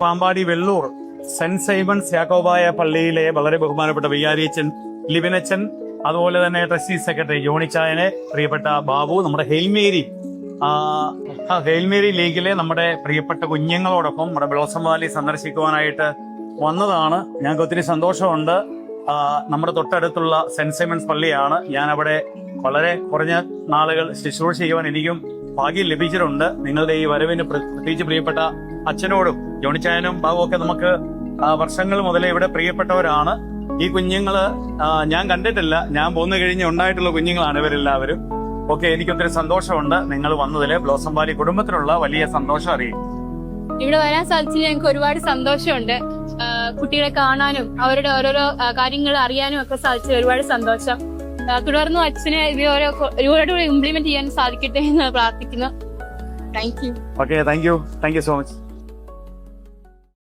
Pampady Vellur saint Symons Yakobaya പള്ളിയിലെ വളരെ ബഹുമാനപ്പെട്ട വികാരിയച്ഛൻ ലിബിനച്ചൻ, അതുപോലെ തന്നെ ട്രസ്റ്റി സെക്രട്ടറി ജോണിച്ചായനെ, പ്രിയപ്പെട്ട ബാബു, നമ്മുടെ ഹെയിൽമേരി ലീഗിലെ നമ്മുടെ പ്രിയപ്പെട്ട കുഞ്ഞുങ്ങളോടൊപ്പം നമ്മുടെ ബ്ലോസം വാലി സന്ദർശിക്കുവാനായിട്ട് വന്നതാണ്. ഞങ്ങൾക്ക് ഒത്തിരി സന്തോഷമുണ്ട്. നമ്മുടെ തൊട്ടടുത്തുള്ള സെന്റ് സൈമൺസ് പള്ളിയാണ്. ഞാൻ അവിടെ വളരെ കുറഞ്ഞ നാളുകൾ ശുശ്രൂഷ ചെയ്യുവാൻ എനിക്കും ഭാഗ്യം ലഭിച്ചിട്ടുണ്ട്. നിങ്ങളുടെ ഈ വരവിന് പ്രത്യേകിച്ച് പ്രിയപ്പെട്ട അച്ഛനോടും ജോണിച്ചായനും ബാബുവും ഒക്കെ നമുക്ക് വർഷങ്ങൾ മുതലേ ഇവിടെ പ്രിയപ്പെട്ടവരാണ്. ഈ കുഞ്ഞുങ്ങള് ഞാൻ കണ്ടിട്ടില്ല, ഞാൻ പോന്നു കഴിഞ്ഞ് ഉണ്ടായിട്ടുള്ള കുഞ്ഞുങ്ങളാണ് ഇവരെല്ലാവരും. ഓക്കെ, എനിക്കൊത്തിരി സന്തോഷമുണ്ട് നിങ്ങൾ വന്നതില്. ബ്ലോസം വാലി കുടുംബത്തിനുള്ള വലിയ സന്തോഷം അറിയും. ഇവിടെ വരാൻ സാധിച്ചതിൽ ഞങ്ങൾക്ക് ഒരുപാട് സന്തോഷമുണ്ട്. കുട്ടികളെ കാണാനും അവരുടെ ഓരോരോ കാര്യങ്ങൾ അറിയാനും ഒക്കെ സാധിച്ചത് ഒരുപാട് സന്തോഷം. തുടർന്നും അച്ഛനെ ഇവരോട് ഇംപ്ലിമെന്റ് ചെയ്യാൻ സാധിക്കട്ടെ എന്ന് പ്രാർത്ഥിക്കുന്നു. Thank you. Okay, thank you so much.